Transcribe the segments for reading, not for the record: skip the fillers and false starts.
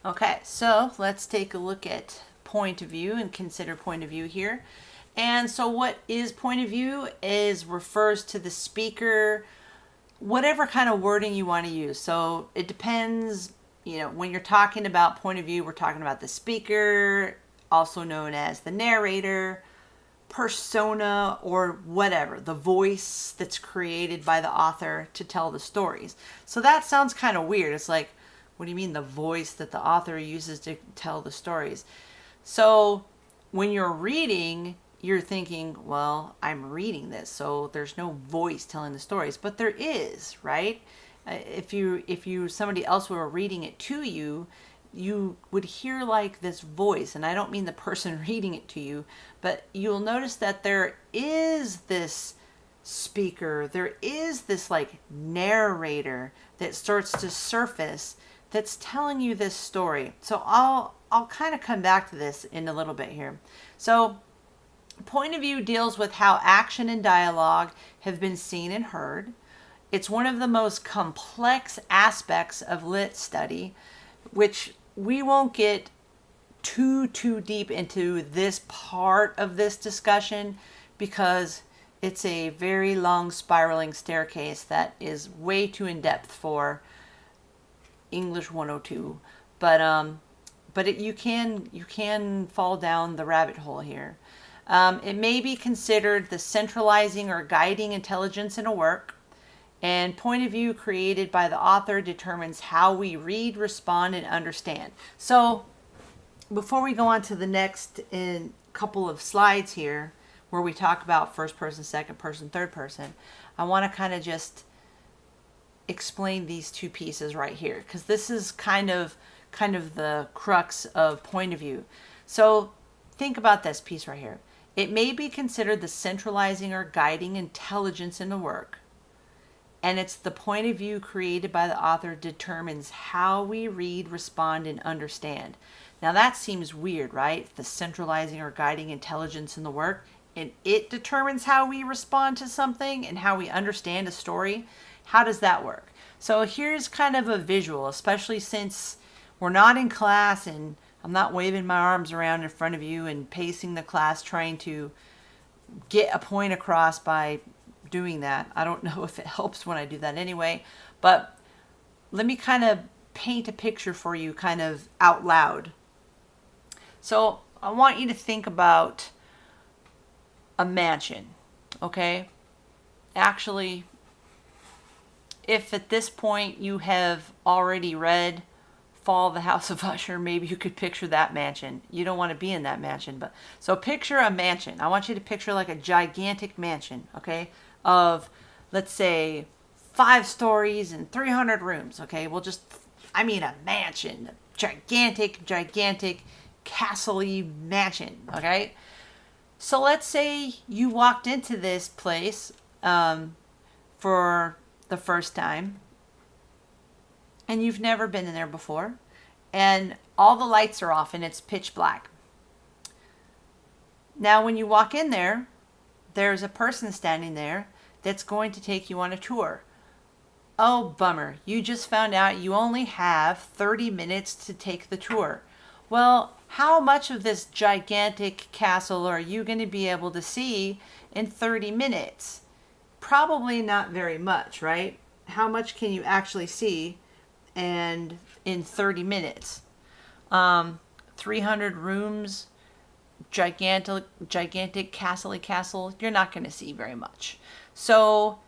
Okay, so let's take a look at point of view and consider point of view here. And so what is point of view is refers to the speaker, whatever kind of wording you want to use. So it depends, when you're talking about point of view, we're talking about the speaker, also known as the narrator, persona, or whatever, the voice that's created by the author to tell the stories. So that sounds kind of weird. It's like, what do you mean the voice that the author uses to tell the stories? So when you're reading, you're thinking, well, I'm reading this, so there's no voice telling the stories, but there is, right? If you somebody else were reading it to you, you would hear like this voice, and I don't mean the person reading it to you, but you'll notice that there is this speaker, there is this like narrator that starts to surface that's telling you this story. So I'll kind of come back to this in a little bit here. So point of view deals with how action and dialogue have been seen and heard. It's one of the most complex aspects of lit study, which we won't get too deep into this part of this discussion because it's a very long spiraling staircase that is way too in depth for English 102. You can fall down the rabbit hole here. It may be considered the centralizing or guiding intelligence in a work, and point of view created by the author determines how we read, respond, and understand. So before we go on to the next in couple of slides here, where we talk about first person, second person, third person, I want to kind of just explain these two pieces right here, because this is kind of the crux of point of view. So think about this piece right here. It may be considered the centralizing or guiding intelligence in the work, and it's the point of view created by the author determines how we read, respond, and understand. Now that seems weird, right? The centralizing or guiding intelligence in the work, and it determines how we respond to something and how we understand a story. How does that work? So here's kind of a visual, especially since we're not in class and I'm not waving my arms around in front of you and pacing the class trying to get a point across by doing that. I don't know if it helps when I do that anyway, but let me kind of paint a picture for you kind of out loud. So I want you to think about a mansion, okay? Actually, if at this point you have already read Fall of the House of Usher, maybe you could picture that mansion. You don't want to be in that mansion, but so picture a mansion. I want you to picture like a gigantic mansion, okay, of let's say 5 stories and 300 rooms, okay? I mean a mansion, a gigantic castle-y mansion, okay? So let's say you walked into this place for the first time, and you've never been in there before, and all the lights are off and it's pitch black. Now when you walk in there, there's a person standing there that's going to take you on a tour. Oh, bummer. You just found out you only have 30 minutes to take the tour. Well, how much of this gigantic castle are you going to be able to see in 30 minutes? Probably not very much, right? How much can you actually see and in 30 minutes? 300 rooms, gigantic castle, you're not going to see very much. So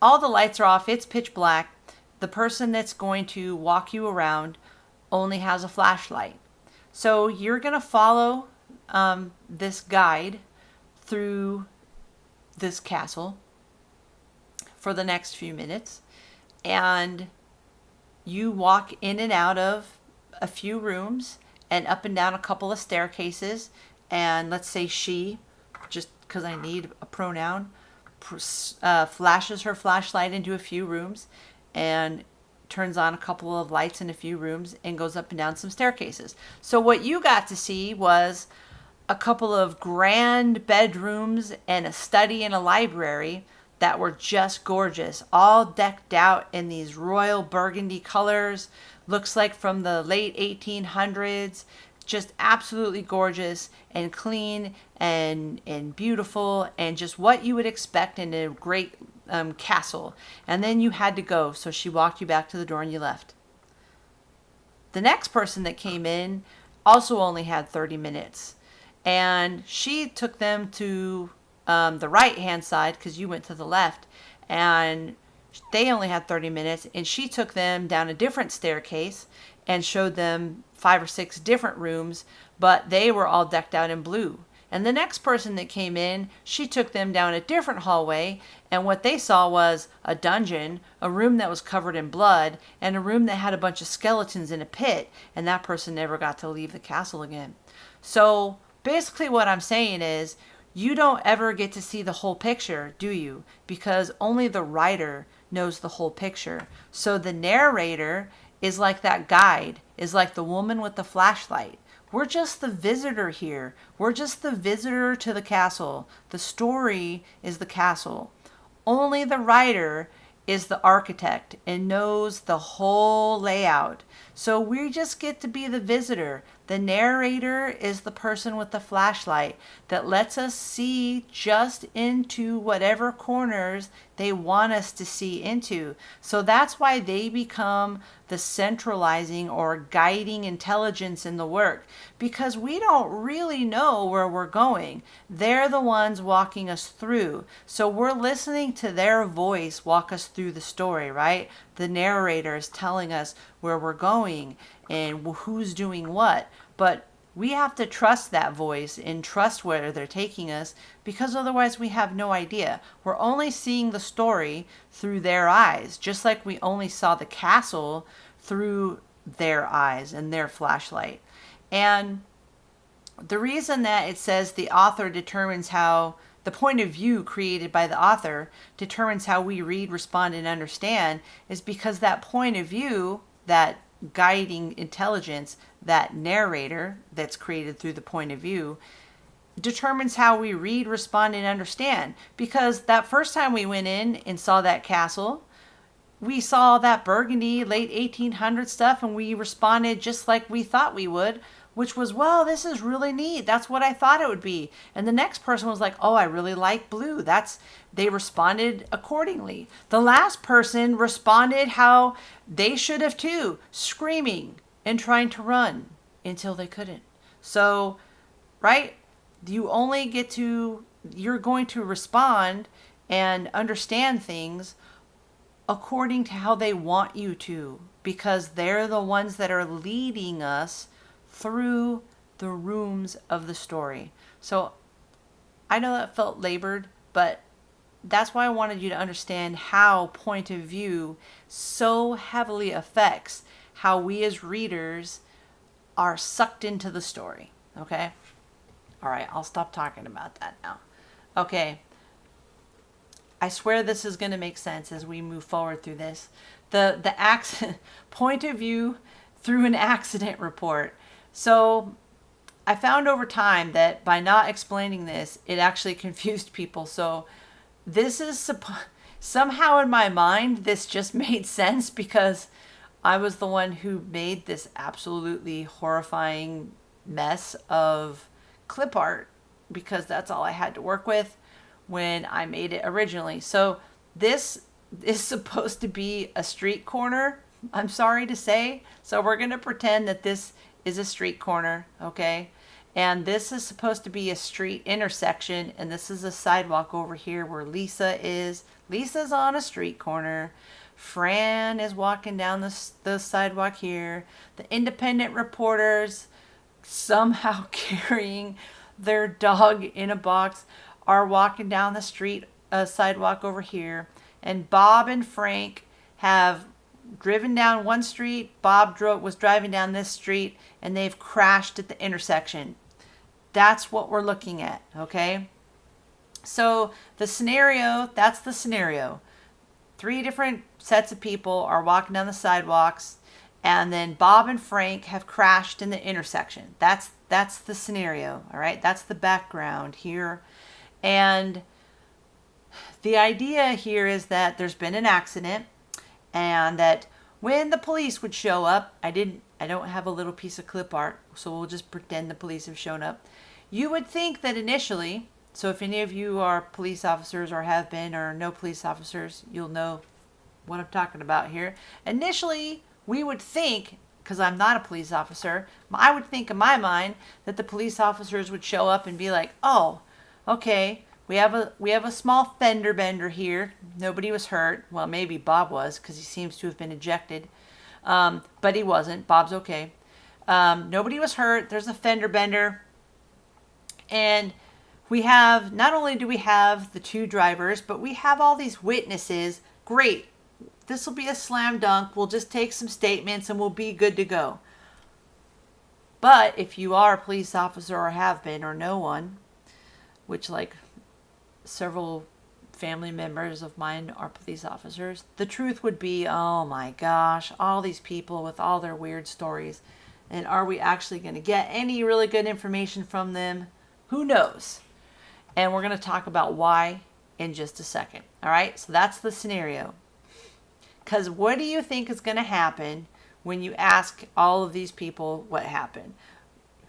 all the lights are off, it's pitch black. The person that's going to walk you around only has a flashlight. So you're going to follow this guide through this castle for the next few minutes, and you walk in and out of a few rooms and up and down a couple of staircases, and let's say she, just because I need a pronoun, flashes her flashlight into a few rooms and turns on a couple of lights in a few rooms and goes up and down some staircases. So what you got to see was a couple of grand bedrooms and a study and a library that were just gorgeous, all decked out in these royal burgundy colors. Looks like from the late 1800s. Just absolutely gorgeous and clean and beautiful, and just what you would expect in a great castle. And then you had to go, so she walked you back to the door and you left. The next person that came in also only had 30 minutes, and she took them to the right hand side because you went to the left, and they only had 30 minutes, and she took them down a different staircase and showed them 5 or 6 different rooms, but they were all decked out in blue. And the next person that came in, she took them down a different hallway, and what they saw was a dungeon, a room that was covered in blood, and a room that had a bunch of skeletons in a pit, and that person never got to leave the castle again. So basically what I'm saying is, you don't ever get to see the whole picture, do you? Because only the writer knows the whole picture. So the narrator is like that guide, is like the woman with the flashlight. We're just the visitor here. We're just the visitor to the castle. The story is the castle. Only the writer is the architect and knows the whole layout. So we just get to be the visitor. The narrator is the person with the flashlight that lets us see just into whatever corners they want us to see into. So that's why they become the centralizing or guiding intelligence in the work, because we don't really know where we're going. They're the ones walking us through. So we're listening to their voice walk us through the story, right? The narrator is telling us where we're going and who's doing what. But we have to trust that voice and trust where they're taking us, because otherwise we have no idea. We're only seeing the story through their eyes, just like we only saw the castle through their eyes and their flashlight. And the reason that it says the author determines how, the point of view created by the author determines how we read, respond, and understand, is because that point of view, that guiding intelligence, that narrator that's created through the point of view, determines how we read, respond, and understand. Because that first time we went in and saw that castle, we saw that burgundy late 1800 stuff, and we responded just like we thought we would, which was, well, this is really neat. That's what I thought it would be. And the next person was like, oh, I really like blue. They responded accordingly. The last person responded how they should have too, screaming and trying to run until they couldn't. So, right? You're going to respond and understand things according to how they want you to, because they're the ones that are leading us through the rooms of the story. So I know that felt labored, but that's why I wanted you to understand how point of view so heavily affects how we as readers are sucked into the story. Okay? All right, I'll stop talking about that now. Okay. I swear this is going to make sense as we move forward through this. The accident point of view through an accident report. So I found over time that by not explaining this, it actually confused people. So this is somehow in my mind, this just made sense because I was the one who made this absolutely horrifying mess of clip art, because that's all I had to work with when I made it originally. So this is supposed to be a street corner, I'm sorry to say. So we're going to pretend that this is a street corner, okay? And this is supposed to be a street intersection, and this is a sidewalk over here where Lisa is. Lisa's on a street corner. Fran is walking down the sidewalk here. The independent reporters, somehow carrying their dog in a box, are walking down the street sidewalk over here. And Bob and Frank have driven down one street. Bob was driving down this street, and they've crashed at the intersection. That's what we're looking at, okay? So the scenario, that's the scenario. 3 different sets of people are walking down the sidewalks, and then Bob and Frank have crashed in the intersection. That's the scenario, all right? That's the background here. And The idea here is that there's been an accident, and that when the police would show up, I don't have a little piece of clip art, so we'll just pretend the police have shown up. You would think that initially, so if any of you are police officers or have been or know police officers, you'll know what I'm talking about here. Initially, we would think, because I'm not a police officer, I would think in my mind that the police officers would show up and be like, oh, okay, we have a small fender bender here. Nobody was hurt. Well, maybe Bob was, because he seems to have been ejected. But he wasn't. Bob's okay. Nobody was hurt. There's a fender bender. And we have, not only do we have the two drivers, but we have all these witnesses. Great. This will be a slam dunk. We'll just take some statements and we'll be good to go. But if you are a police officer or have been or know one, which like several family members of mine are police officers, the truth would be, oh my gosh, all these people with all their weird stories. And are we actually going to get any really good information from them? Who knows? And we're going to talk about why in just a second. All right, so that's the scenario. Because what do you think is going to happen when you ask all of these people what happened?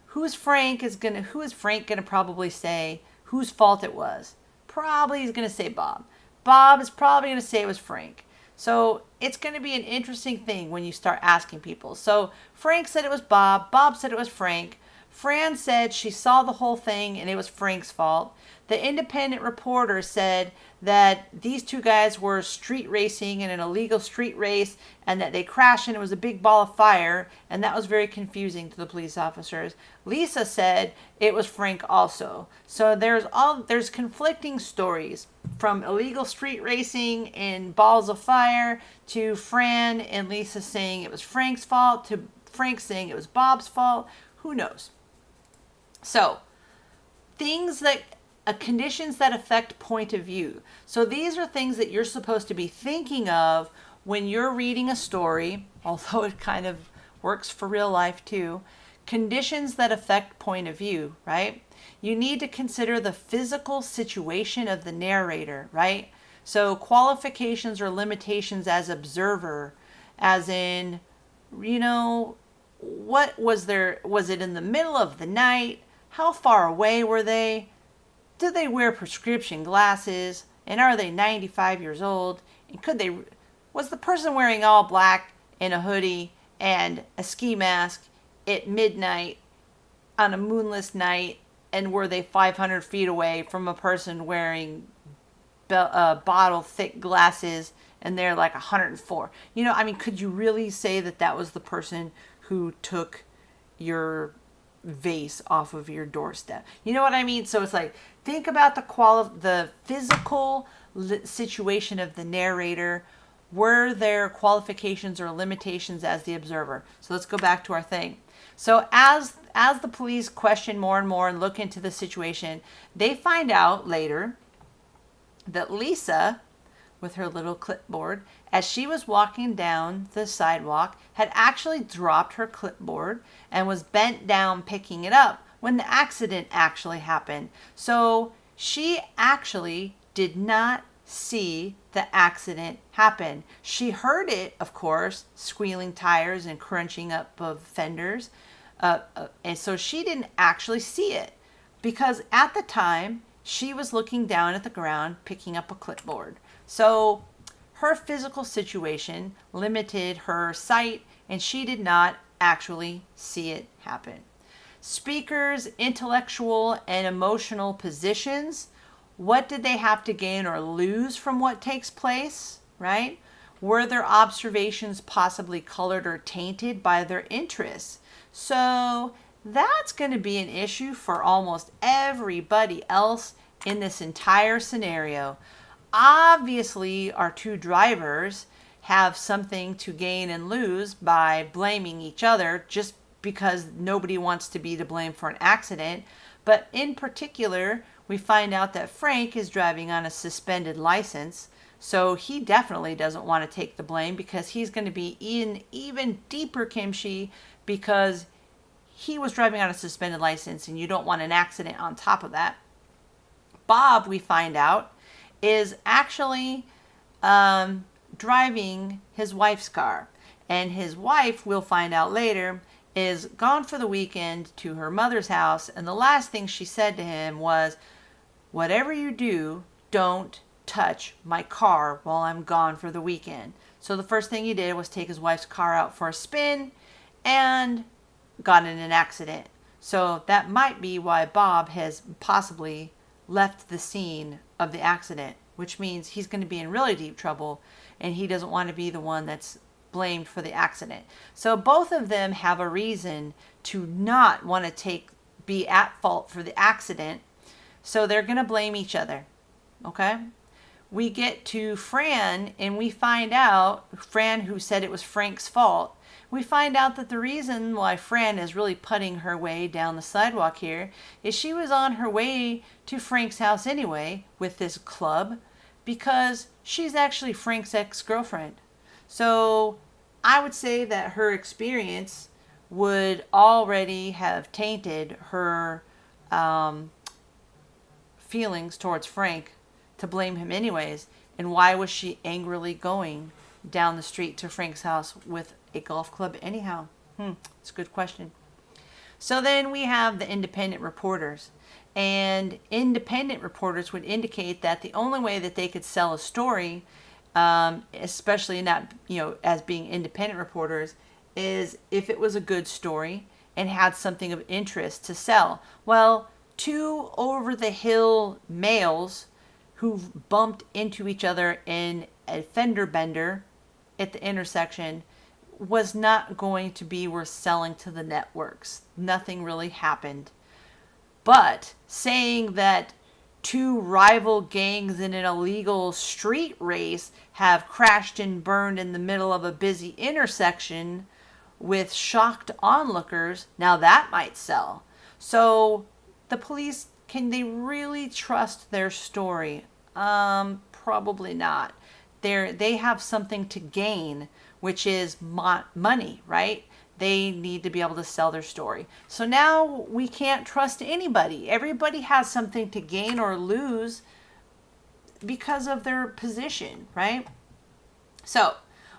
Who is Frank going to probably say whose fault it was? Probably he's going to say Bob. Bob is probably going to say it was Frank. So it's going to be an interesting thing when you start asking people. So Frank said it was Bob. Bob said it was Frank. Fran said she saw the whole thing and it was Frank's fault. The independent reporter said that these two guys were street racing in an illegal street race and that they crashed and it was a big ball of fire, and that was very confusing to the police officers. Lisa said it was Frank also. So there's conflicting stories, from illegal street racing and balls of fire to Fran and Lisa saying it was Frank's fault to Frank saying it was Bob's fault. Who knows? So conditions that affect point of view. So these are things that you're supposed to be thinking of when you're reading a story, although it kind of works for real life too. Conditions that affect point of view, right? You need to consider the physical situation of the narrator, right? So qualifications or limitations as observer, as in, what was there? Was it in the middle of the night? How far away were they? Do they wear prescription glasses? And are they 95 years old? And was the person wearing all black and a hoodie and a ski mask at midnight on a moonless night? And were they 500 feet away from a person wearing bottle thick glasses and they're like 104? Could you really say that was the person who took your vase off of your doorstep? You know what I mean? So it's like, think about the physical situation of the narrator. Were there qualifications or limitations as the observer? So let's go back to our thing. So as the police question more and more and look into the situation, they find out later that Lisa, with her little clipboard, as she was walking down the sidewalk, had actually dropped her clipboard and was bent down picking it up when the accident actually happened. So she actually did not see the accident happen. She heard it, of course, squealing tires and crunching up of fenders. And so she didn't actually see it because at the time she was looking down at the ground picking up a clipboard. So her physical situation limited her sight and she did not actually see it happen. Speakers' intellectual and emotional positions. What did they have to gain or lose from what takes place, right? Were their observations possibly colored or tainted by their interests? So that's going to be an issue for almost everybody else in this entire scenario. Obviously, our two drivers have something to gain and lose by blaming each other just because nobody wants to be to blame for an accident. But in particular, we find out that Frank is driving on a suspended license. So he definitely doesn't want to take the blame because he's going to be in even deeper kimchi because he was driving on a suspended license and you don't want an accident on top of that. Bob, we find out, is actually driving his wife's car. And his wife, we'll find out later, is gone for the weekend to her mother's house. And the last thing she said to him was, whatever you do, don't touch my car while I'm gone for the weekend. So the first thing he did was take his wife's car out for a spin and got in an accident. So that might be why Bob has possibly left the scene of the accident, which means he's going to be in really deep trouble and he doesn't want to be the one that's blamed for the accident. So both of them have a reason to not want to be at fault for the accident. So they're going to blame each other. Okay? We get to Fran and we find out, Fran who said it was Frank's fault, we find out that the reason why Fran is really putting her way down the sidewalk here is she was on her way to Frank's house anyway with this club because she's actually Frank's ex-girlfriend. So I would say that her experience would already have tainted her feelings towards Frank to blame him anyways. And why was she angrily going down the street to Frank's house with a golf club anyhow? It's a good question. So then we have the independent reporters. And independent reporters would indicate that the only way that they could sell a story, especially not, as being independent reporters, is if it was a good story and had something of interest to sell. Well, two over-the-hill males who bumped into each other in a fender bender at the intersection was not going to be worth selling to the networks. Nothing really happened. But saying that two rival gangs in an illegal street race have crashed and burned in the middle of a busy intersection with shocked onlookers, now that might sell. So the police, can they really trust their story? Probably not. They have something to gain, which is money, right? They need to be able to sell their story. So now we can't trust anybody. Everybody has something to gain or lose because of their position, right? So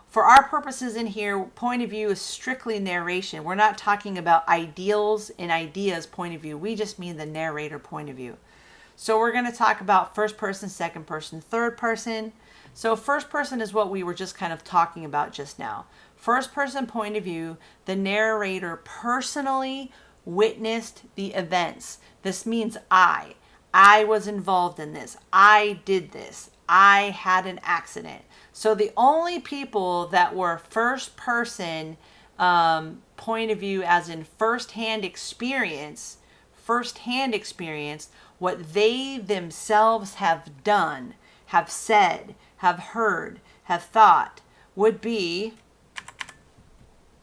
for our purposes in here, point of view is strictly narration. We're not talking about ideals and ideas point of view. We just mean the narrator point of view. So we're going to talk about first person, second person, third person. So first person is what we were just kind of talking about just now. First person point of view, the narrator personally witnessed the events. This means I was involved in this. I did this. I had an accident. So the only people that were first person point of view, as in first-hand experience, what they themselves have done, have said, have heard, have thought, would be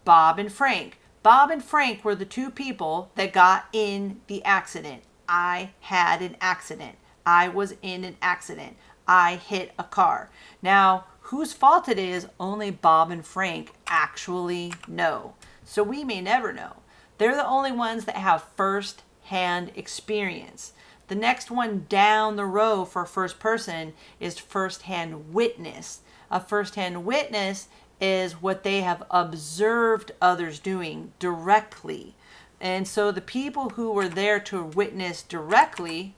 Bob and Frank. Bob and Frank were the two people that got in the accident. I had an accident. I was in an accident. I hit a car. Now, whose fault it is, only Bob and Frank actually know. So we may never know. They're the only ones that have first-hand experience. The next one down the row for first person is first-hand witness. A first-hand witness is what they have observed others doing directly. And so the people who were there to witness directly,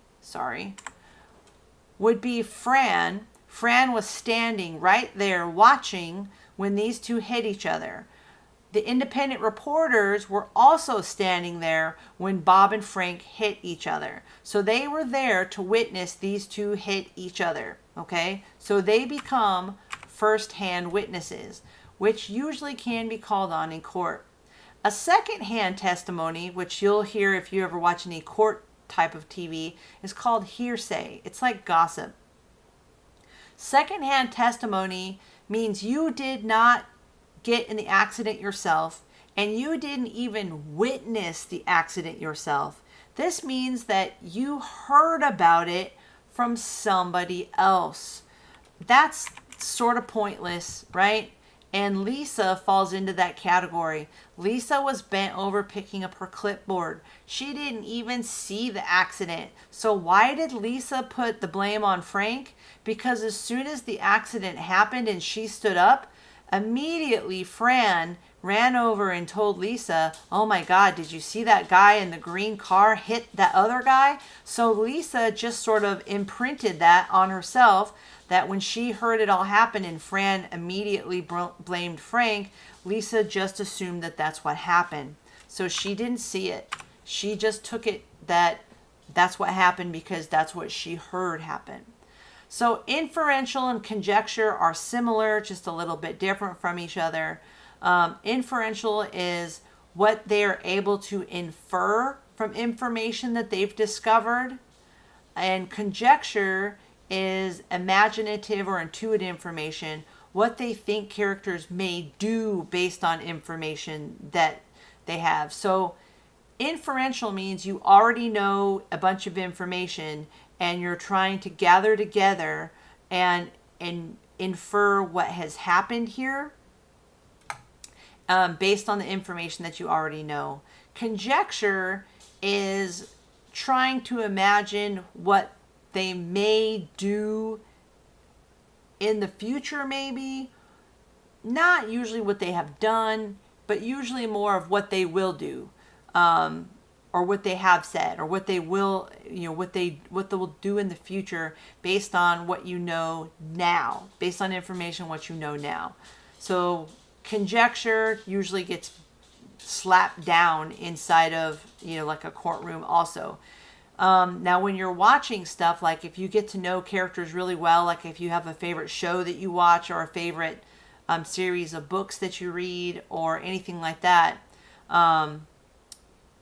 would be Fran. Fran was standing right there watching when these two hit each other. The independent reporters were also standing there when Bob and Frank hit each other. So they were there to witness these two hit each other. Okay? So they become first-hand witnesses, which usually can be called on in court. A second-hand testimony, which you'll hear if you ever watch any court type of TV, is called hearsay. It's like gossip. Second-hand testimony means you did not get in the accident yourself and you didn't even witness the accident yourself. This means that you heard about it from somebody else. That's sort of pointless, right? And Lisa falls into that category. Lisa was bent over picking up her clipboard. She didn't even see the accident. So why did Lisa put the blame on Frank? Because as soon as the accident happened and she stood up, immediately Fran ran over and told Lisa, "Oh my God, did you see that guy in the green car hit that other guy?" So Lisa just sort of imprinted that on herself, that when she heard it all happen and Fran immediately blamed Frank, Lisa just assumed that that's what happened. So she didn't see it. She just took it that that's what happened because that's what she heard happen. So inferential and conjecture are similar, just a little bit different from each other. Inferential is what they are able to infer from information that they've discovered. And conjecture is imaginative or intuitive information, what they think characters may do based on information that they have. So inferential means you already know a bunch of information and you're trying to gather together and infer what has happened here based on the information that you already know. Conjecture is trying to imagine what they may do in the future, maybe. Not usually what they have done, but usually more of what they will do, or what they have said, or what they will, what they will do in the future based on what you know now, based on information what you know now. So conjecture usually gets slapped down inside of like a courtroom also. Now when you're watching stuff, like if you get to know characters really well, like if you have a favorite show that you watch or a favorite series of books that you read or anything like that,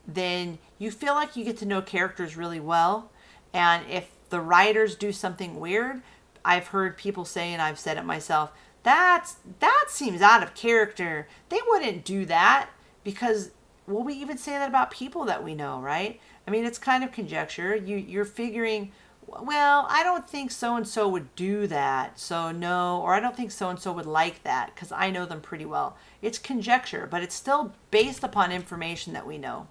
then you feel like you get to know characters really well. And if the writers do something weird, I've heard people say, and I've said it myself, that seems out of character. They wouldn't do that because, well, we even say that about people that we know, right? I mean, it's kind of conjecture. You're figuring, well, I don't think so-and-so would do that, so no, or I don't think so-and-so would like that because I know them pretty well. It's conjecture, but it's still based upon information that we know.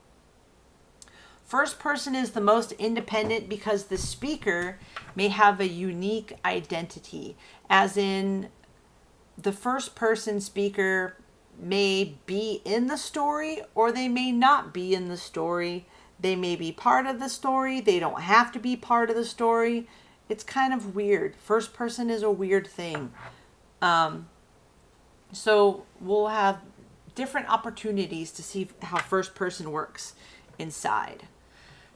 First person is the most independent because the speaker may have a unique identity, as in the first person speaker may be in the story or they may not be in the story. They may be part of the story. They don't have to be part of the story. It's kind of weird. First person is a weird thing. So we'll have different opportunities to see how first person works inside.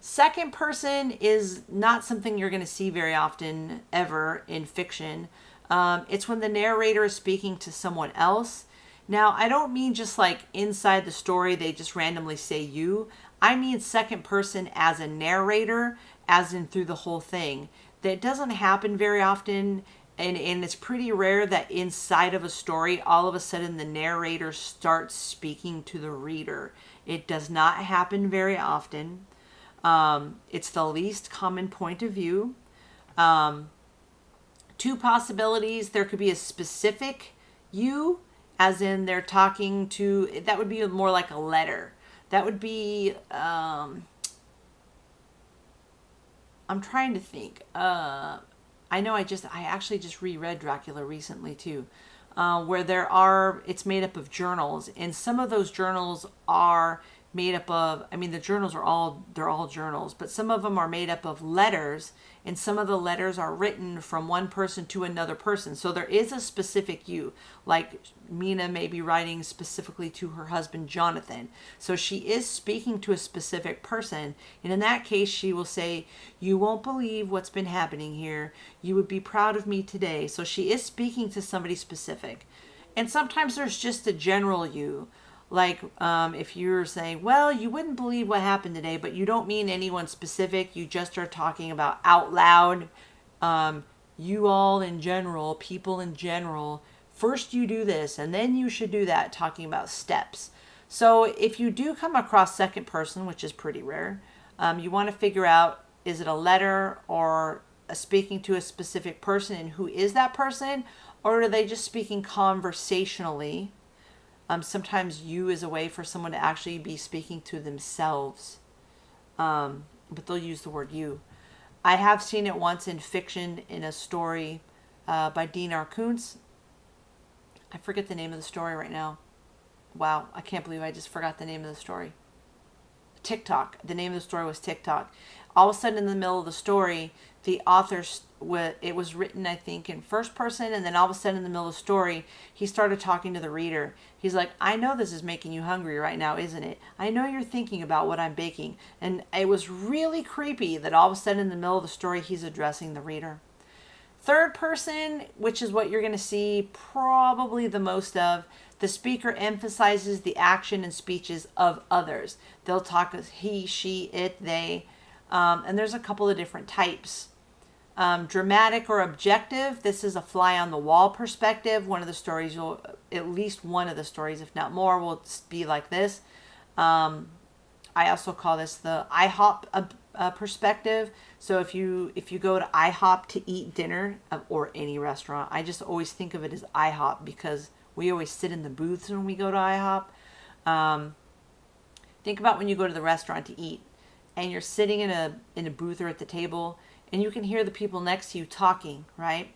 Second person is not something you're going to see very often ever in fiction. It's when the narrator is speaking to someone else. Now, I don't mean just like inside the story, they just randomly say you. I mean second person as a narrator, as in through the whole thing. That doesn't happen very often, and it's pretty rare that inside of a story, all of a sudden the narrator starts speaking to the reader. It does not happen very often. It's the least common point of view. Two possibilities. There could be a specific you, as in they're talking to, that would be more like a letter. That would be, I'm trying to think. I know I actually just reread Dracula recently too, where it's made up of journals, and some of those journals are made up of, the journals they're all journals, but some of them are made up of letters, and some of the letters are written from one person to another person. So there is a specific you, like Mina may be writing specifically to her husband, Jonathan. So she is speaking to a specific person. And in that case, she will say, "You won't believe what's been happening here. You would be proud of me today." So she is speaking to somebody specific. And sometimes there's just a general you. Like if you're saying, well, you wouldn't believe what happened today, but you don't mean anyone specific. You just are talking about out loud, you all in general, people in general. First you do this and then you should do that, talking about steps. So if you do come across second person, which is pretty rare, you want to figure out, is it a letter or a speaking to a specific person, and who is that person? or are they just speaking conversationally? Sometimes you is a way for someone to actually be speaking to themselves, but they'll use the word you. I have seen it once in fiction in a story by Dean R. Koontz. I forget the name of the story right now. Wow, I can't believe I just forgot the name of the story. TikTok. The name of the story was TikTok. All of a sudden in the middle of the story, the author, it was written, I think, in first person, and then all of a sudden in the middle of the story, he started talking to the reader. He's like, I know this is making you hungry right now, isn't it? I know you're thinking about what I'm baking. And it was really creepy that all of a sudden in the middle of the story, he's addressing the reader. Third person, which is what you're going to see probably the most of, the speaker emphasizes the action and speeches of others. They'll talk as he, she, it, they, and there's a couple of different types. Dramatic or objective, this is a fly on the wall perspective. One of the stories, at least one of the stories, if not more, will be like this. I also call this the IHOP perspective. So if you go to IHOP to eat dinner, or any restaurant, I just always think of it as IHOP because we always sit in the booths when we go to IHOP. Think about when you go to the restaurant to eat and you're sitting in a booth or at the table and you can hear the people next to you talking, right?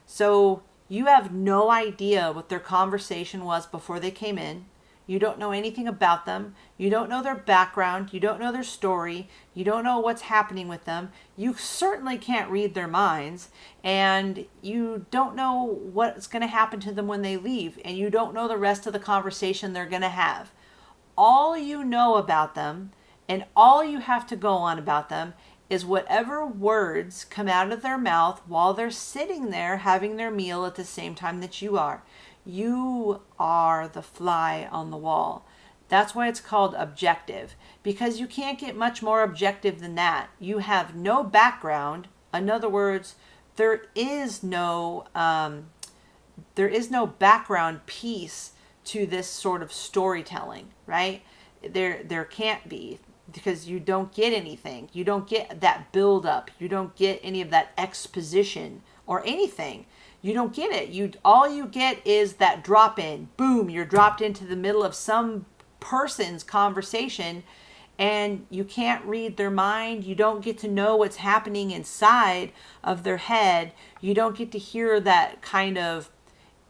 So you have no idea what their conversation was before they came in. You don't know anything about them. You don't know their background. You don't know their story. You don't know what's happening with them. You certainly can't read their minds. And you don't know what's going to happen to them when they leave. And you don't know the rest of the conversation they're going to have. All you know about them and all you have to go on about them is whatever words come out of their mouth while they're sitting there having their meal at the same time that you are. You are the fly on the wall. That's why it's called objective, because you can't get much more objective than that. You have no background. In other words, there is no background piece to this sort of storytelling, right? There can't be, because you don't get anything. You don't get that build up. You don't get any of that exposition or anything. You don't get it. All you get is that drop in. Boom, you're dropped into the middle of some person's conversation and you can't read their mind. You don't get to know what's happening inside of their head. You don't get to hear that kind of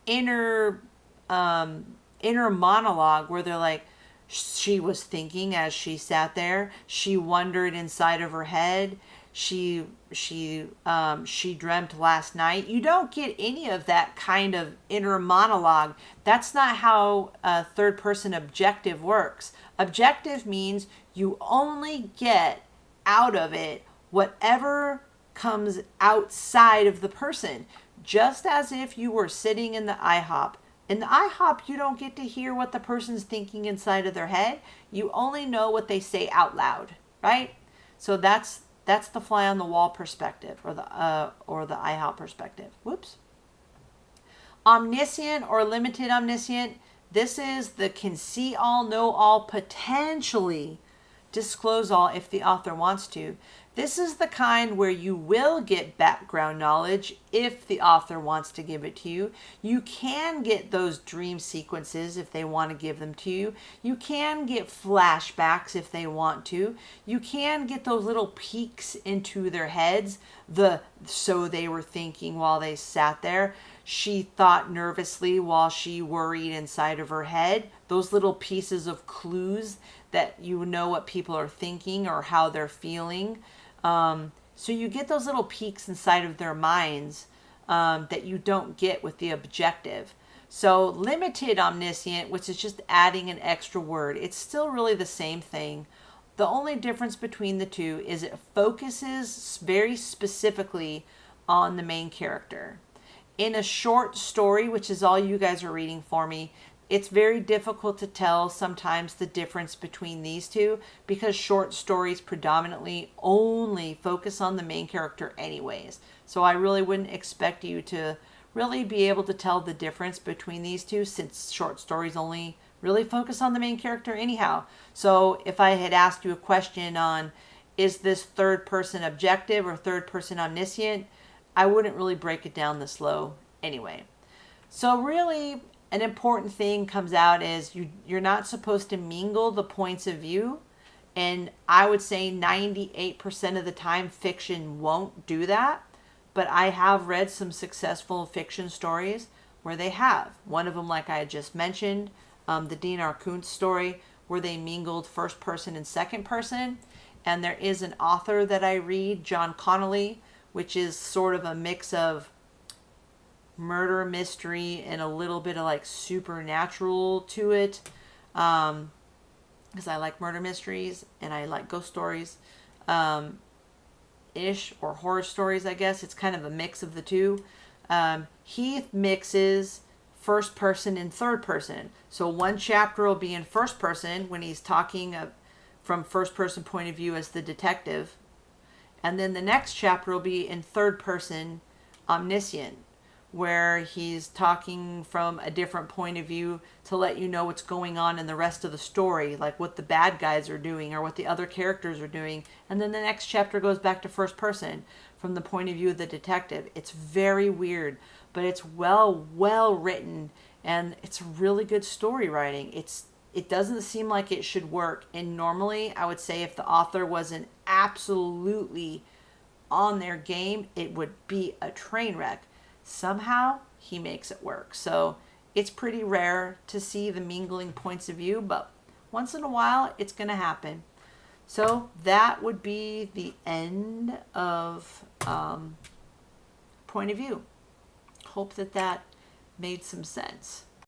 inner monologue where they're like, she was thinking as she sat there. She wondered inside of her head. She dreamt last night. You don't get any of that kind of inner monologue. That's not how a third person objective works. Objective means you only get out of it whatever comes outside of the person. Just as if you were sitting in the IHOP. In the IHOP, you don't get to hear what the person's thinking inside of their head. You only know what they say out loud, right? So that's the fly on the wall perspective, or the IHOP perspective. Whoops. Omniscient or limited omniscient. This is the can see all, know all, potentially disclose all if the author wants to. This is the kind where you will get background knowledge if the author wants to give it to you. You can get those dream sequences if they want to give them to you. You can get flashbacks if they want to. You can get those little peeks into their heads. So they were thinking while they sat there. She thought nervously while she worried inside of her head. Those little pieces of clues that you know what people are thinking or how they're feeling. So you get those little peeks inside of their minds that you don't get with the objective. So limited omniscient, which is just adding an extra word, it's still really the same thing. The only difference between the two is it focuses very specifically on the main character. In a short story, which is all you guys are reading for me, it's very difficult to tell sometimes the difference between these two because short stories predominantly only focus on the main character anyways. So I really wouldn't expect you to really be able to tell the difference between these two since short stories only really focus on the main character anyhow. So if I had asked you a question on is this third person objective or third person omniscient, I wouldn't really break it down this low anyway. So really, an important thing comes out is you're not supposed to mingle the points of view. And I would say 98% of the time, fiction won't do that. But I have read some successful fiction stories where they have. One of them, like I had just mentioned, the Dean R. Koontz story, where they mingled first person and second person. And there is an author that I read, John Connolly, which is sort of a mix of murder mystery and a little bit of like supernatural to it. Because I like murder mysteries and I like ghost stories. Ish, or horror stories, I guess. It's kind of a mix of the two. He mixes first person and third person. So one chapter will be in first person when he's talking from first person point of view as the detective. And then the next chapter will be in third person omniscient, where he's talking from a different point of view to let you know what's going on in the rest of the story, like what the bad guys are doing or what the other characters are doing. And then the next chapter goes back to first person from the point of view of the detective. It's very weird, but it's well written, and it's really good story writing. It doesn't seem like it should work. And normally I would say if the author wasn't absolutely on their game, it would be a train wreck. Somehow he makes it work. So it's pretty rare to see the mingling points of view, but once in a while it's going to happen. So that would be the end of point of view. Hope that made some sense.